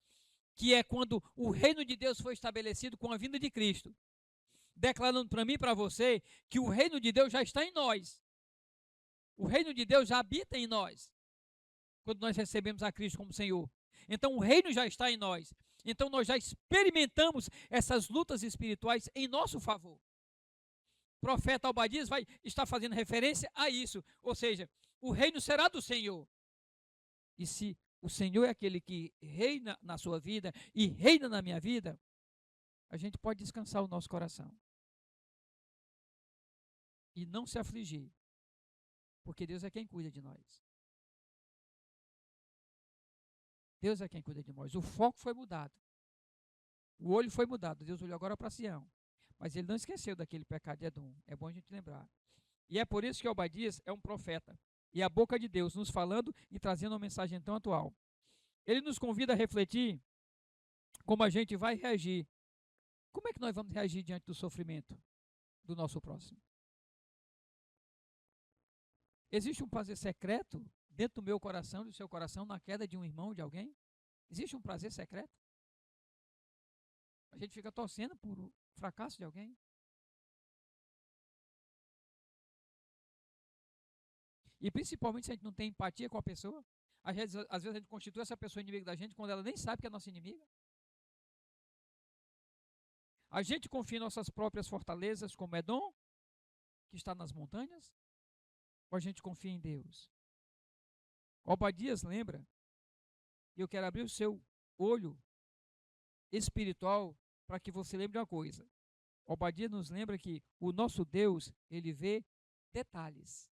que é quando o reino de Deus foi estabelecido com a vinda de Cristo, declarando para mim e para você que o reino de Deus já está em nós. O reino de Deus já habita em nós, quando nós recebemos a Cristo como Senhor. Então o reino já está em nós. Então nós já experimentamos essas lutas espirituais em nosso favor. O profeta Obadias está fazendo referência a isso. Ou seja, o reino será do Senhor. E se o Senhor é aquele que reina na sua vida e reina na minha vida, a gente pode descansar o nosso coração. E não se afligir. Porque Deus é quem cuida de nós. Deus é quem cuida de nós. O foco foi mudado. O olho foi mudado. Deus olhou agora para Sião. Mas ele não esqueceu daquele pecado de Edom. É bom a gente lembrar. E é por isso que Obadias é um profeta. E a boca de Deus nos falando e trazendo uma mensagem tão atual. Ele nos convida a refletir como a gente vai reagir. Como é que nós vamos reagir diante do sofrimento do nosso próximo? Existe um prazer secreto dentro do meu coração, do seu coração, na queda de um irmão, de alguém? Existe um prazer secreto? A gente fica torcendo por o fracasso de alguém? E principalmente se a gente não tem empatia com a pessoa, às vezes a gente constitui essa pessoa inimiga da gente quando ela nem sabe que é nossa inimiga. A gente confia em nossas próprias fortalezas, como Edom, que está nas montanhas, ou a gente confia em Deus? Obadias lembra, e eu quero abrir o seu olho espiritual para que você lembre de uma coisa. Obadias nos lembra que o nosso Deus, ele vê detalhes.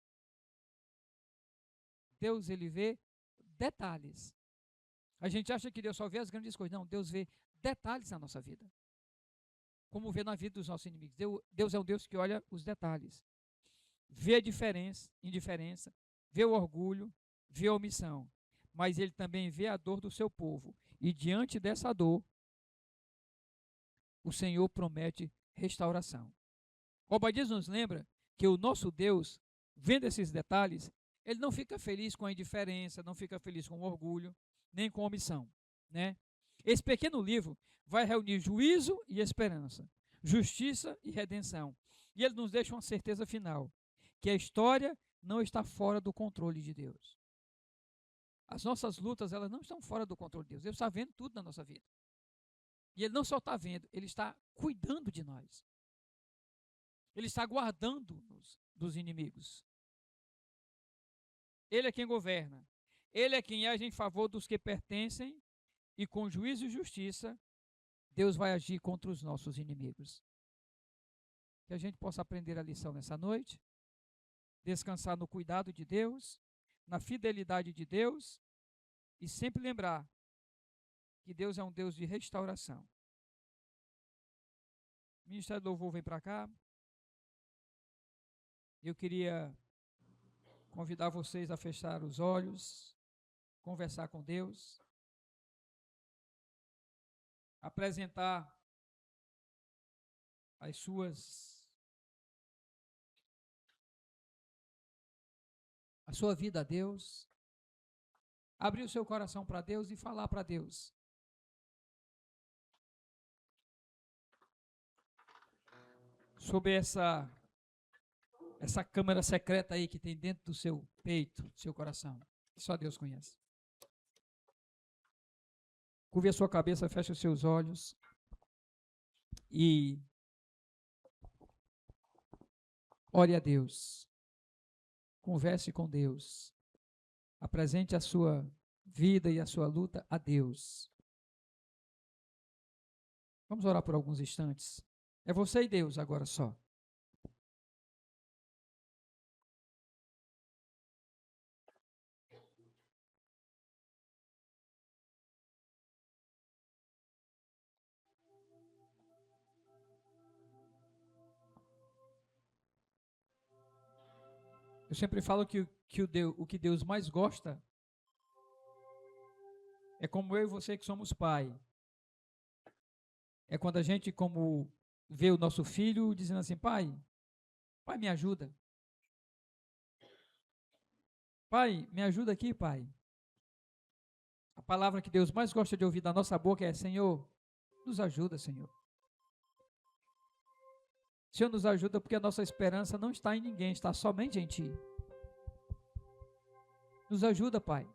Deus, ele vê detalhes. A gente acha que Deus só vê as grandes coisas. Não, Deus vê detalhes na nossa vida. Como vê na vida dos nossos inimigos. Deus é um Deus que olha os detalhes. Vê a indiferença, vê o orgulho, vê a omissão. Mas ele também vê a dor do seu povo. E diante dessa dor, o Senhor promete restauração. Obadias nos lembra que o nosso Deus, vendo esses detalhes, ele não fica feliz com a indiferença, não fica feliz com o orgulho, nem com a omissão, né? Esse pequeno livro vai reunir juízo e esperança, justiça e redenção. E ele nos deixa uma certeza final, que a história não está fora do controle de Deus. As nossas lutas, elas não estão fora do controle de Deus. Deus está vendo tudo na nossa vida. E ele não só está vendo, ele está cuidando de nós. Ele está guardando-nos dos inimigos. Ele é quem governa. Ele é quem age em favor dos que pertencem, e com juízo e justiça, Deus vai agir contra os nossos inimigos. Que a gente possa aprender a lição nessa noite, descansar no cuidado de Deus, na fidelidade de Deus, e sempre lembrar que Deus é um Deus de restauração. O Ministério do Louvor vem para cá. Eu queria convidar vocês a fechar os olhos, conversar com Deus, apresentar a sua vida a Deus, abrir o seu coração para Deus e falar para Deus. Sobre essa câmara secreta aí que tem dentro do seu peito, do seu coração, que só Deus conhece. Curve a sua cabeça, feche os seus olhos e ore a Deus. Converse com Deus. Apresente a sua vida e a sua luta a Deus. Vamos orar por alguns instantes. É você e Deus agora só. Eu sempre falo que o que Deus mais gosta é como eu e você que somos pai. É quando a gente como vê o nosso filho dizendo assim, pai me ajuda. Pai, me ajuda aqui, pai. A palavra que Deus mais gosta de ouvir da nossa boca é, Senhor, nos ajuda, Senhor. Senhor, nos ajuda porque a nossa esperança não está em ninguém, está somente em Ti. Nos ajuda, Pai.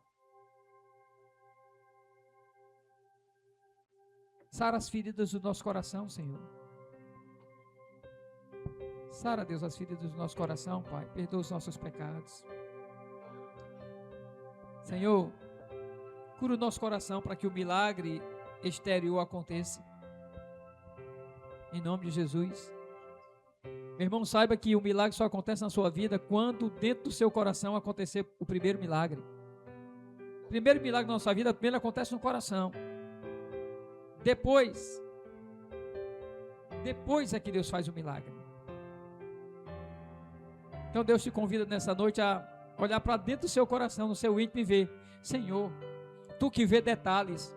Sara as feridas do nosso coração, Senhor. Sara, Deus, as feridas do nosso coração, Pai. Perdoa os nossos pecados. Senhor, cura o nosso coração para que o milagre exterior aconteça. Em nome de Jesus. Meu irmão, saiba que o milagre só acontece na sua vida quando dentro do seu coração acontecer o primeiro milagre. O primeiro milagre da nossa vida, primeiro acontece no coração. Depois é que Deus faz o milagre. Então Deus te convida nessa noite a olhar para dentro do seu coração, no seu íntimo e ver, Senhor, Tu que vê detalhes,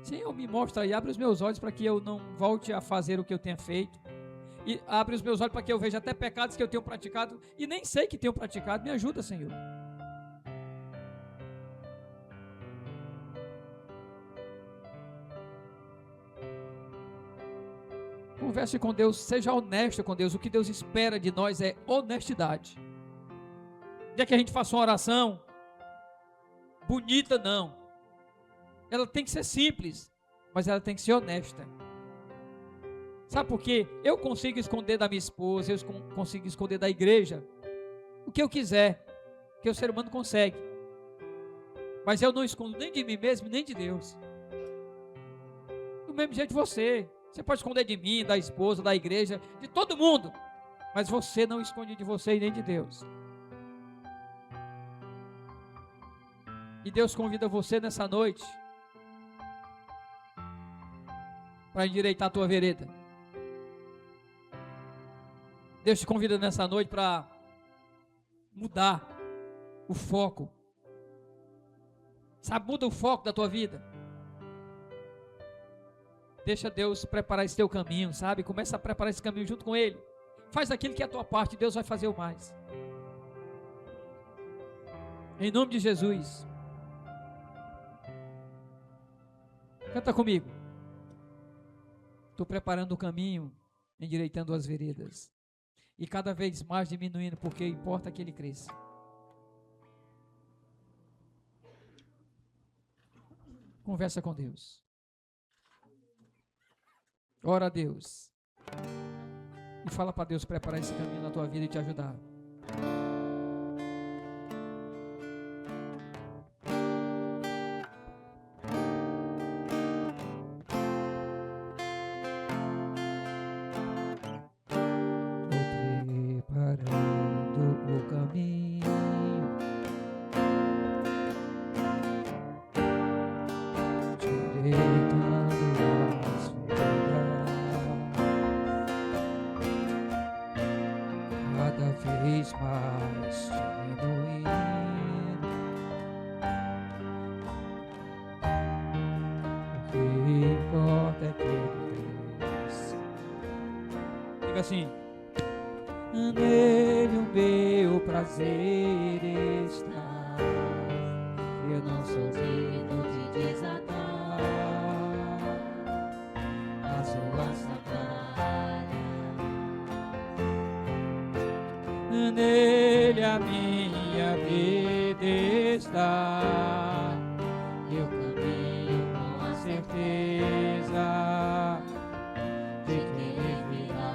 Senhor, me mostra e abre os meus olhos para que eu não volte a fazer o que eu tenha feito. e abre os meus olhos para que eu veja até pecados que eu tenho praticado e nem sei que tenho praticado. Me ajuda, Senhor. Converse com Deus, seja honesto com Deus. O que Deus espera de nós é honestidade. Não é que a gente faça uma oração bonita, não. Ela tem que ser simples, mas ela tem que ser honesta. Sabe por quê? Eu consigo esconder da minha esposa, eu consigo esconder da igreja o que eu quiser, que o ser humano consegue. Mas eu não escondo nem de mim mesmo, nem de Deus. Do mesmo jeito você pode esconder de mim, da esposa, da igreja, de todo mundo, mas você não esconde de você e nem de Deus. E Deus convida você nessa noite para endireitar a tua vereda. Deus te convida nessa noite para mudar o foco. Sabe, muda o foco da tua vida. Deixa Deus preparar esse teu caminho, sabe? Começa a preparar esse caminho junto com Ele. Faz aquilo que é a tua parte, Deus vai fazer o mais. Em nome de Jesus. Canta comigo. Estou preparando o caminho, endireitando as veredas. E cada vez mais diminuindo, porque importa que Ele cresça. Conversa com Deus. Ora a Deus. E fala para Deus preparar esse caminho na tua vida e te ajudar. Assim, nele o meu prazer está, eu não sou digno de desatar a sua sandália. Nele a minha vida está, eu caminho com a certeza de que Ele virá.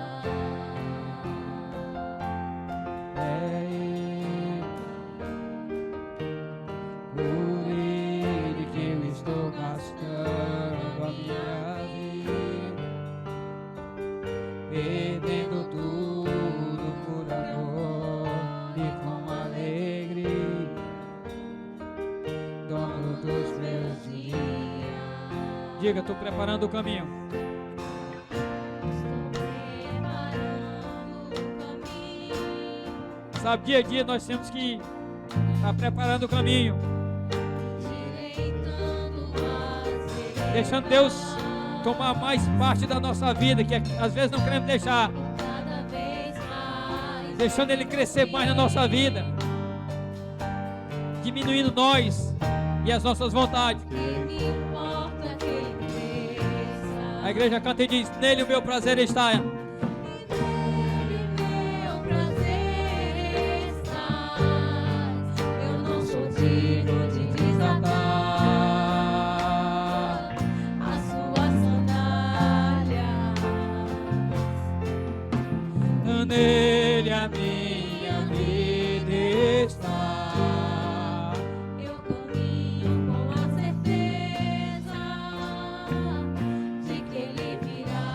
Perdendo tudo por amor e com alegria, dono dos meus dias. Diga, estou preparando o caminho. Estou preparando o caminho. Sabe, dia a dia nós temos que estar preparando o caminho, deixando Deus tomar mais parte da nossa vida, que às vezes não queremos deixar, deixando Ele crescer mais na nossa vida, diminuindo nós e as nossas vontades. A igreja canta e diz: nele o meu prazer está. Eu não sou digno de desatar nele a minha vida está. Eu caminho com a certeza de que Ele virá.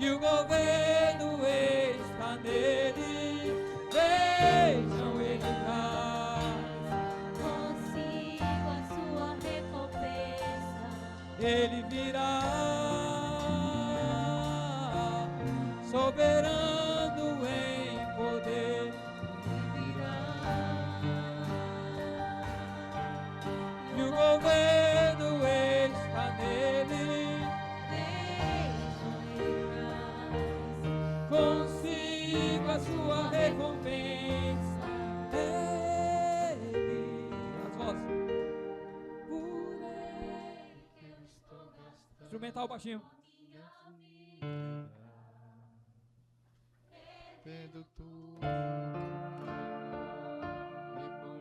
e o governo está nele. Vejam, ele traz consigo a sua recompensa. ele virá, soberano em poder, e o governo está nele. Consigo a sua recompensa. Ele, as vozes. Por ele que eu estou gastando. Instrumental baixinho. Tendo tudo e por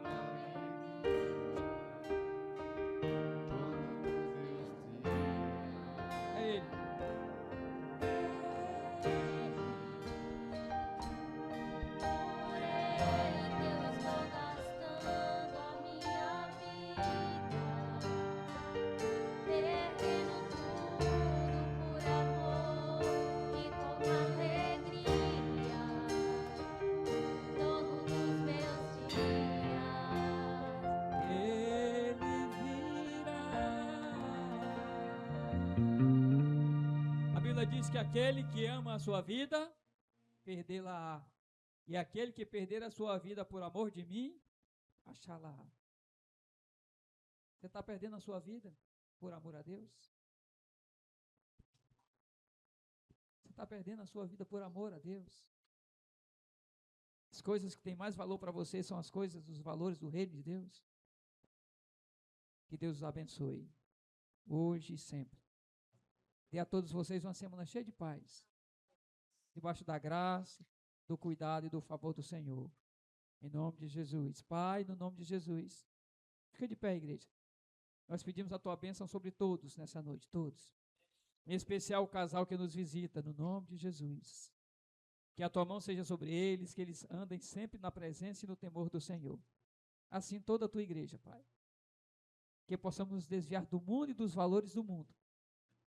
É ele. Por ele que eu estou gastando a minha vida, perdendo tudo por amor e com alegria, todos os meus dias. Ele virá. A Bíblia diz que aquele que ama a sua vida, perdê-la-á. E aquele que perder a sua vida por amor de mim, achá-la. Você está perdendo a sua vida por amor a Deus? Você está perdendo a sua vida por amor a Deus? As coisas que têm mais valor para você são as coisas, os valores do reino de Deus. Que Deus os abençoe, hoje e sempre. Dê a todos vocês uma semana cheia de paz, debaixo da graça, do cuidado e do favor do Senhor. Em nome de Jesus. Pai, no nome de Jesus. Fica de pé, igreja. Nós pedimos a tua bênção sobre todos nessa noite, todos. Em especial o casal que nos visita, no nome de Jesus. Que a tua mão seja sobre eles, que eles andem sempre na presença e no temor do Senhor. Assim toda a tua igreja, Pai. Que possamos nos desviar do mundo e dos valores do mundo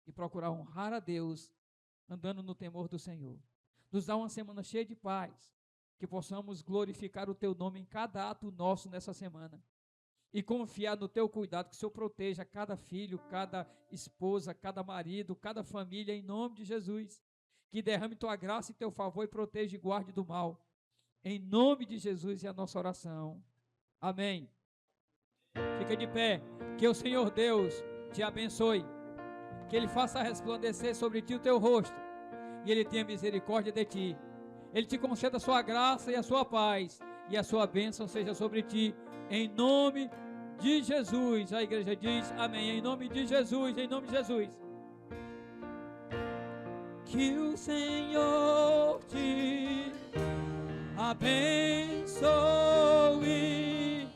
e procurar honrar a Deus andando no temor do Senhor. Nos dá uma semana cheia de paz, que possamos glorificar o teu nome em cada ato nosso nessa semana e confiar no teu cuidado, que o Senhor proteja cada filho, cada esposa, cada marido, cada família, em nome de Jesus, que derrame tua graça e teu favor e proteja e guarde do mal, em nome de Jesus. É a nossa oração, amém. Fica de pé, que o Senhor Deus te abençoe, que Ele faça resplandecer sobre ti o teu rosto, e Ele tenha misericórdia de ti. Ele te conceda a sua graça e a sua paz, e a sua bênção seja sobre ti, em nome de Jesus. A igreja diz amém, em nome de Jesus, em nome de Jesus. Que o Senhor te abençoe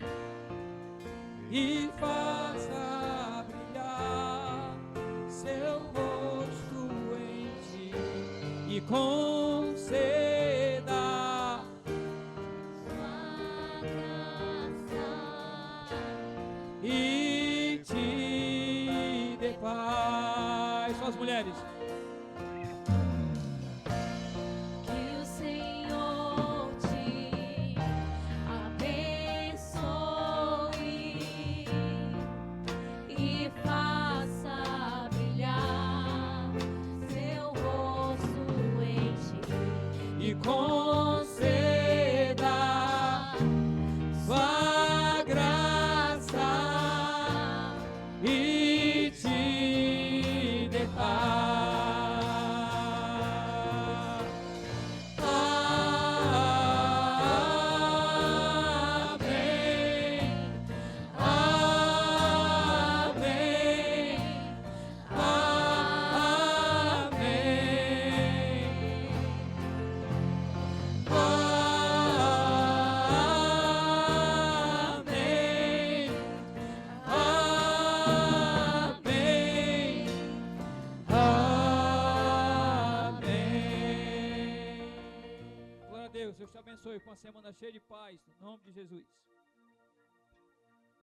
e faça brilhar seu rosto em ti e conceda Sua graça e te dê paz. Só as mulheres. que o Senhor te abençoe e faça brilhar seu rosto em ti E conceda sua graça e te dê paz. Amém, amém, amém, amém. Glória a Deus, Deus te abençoe com a semana cheia de paz, no nome de Jesus.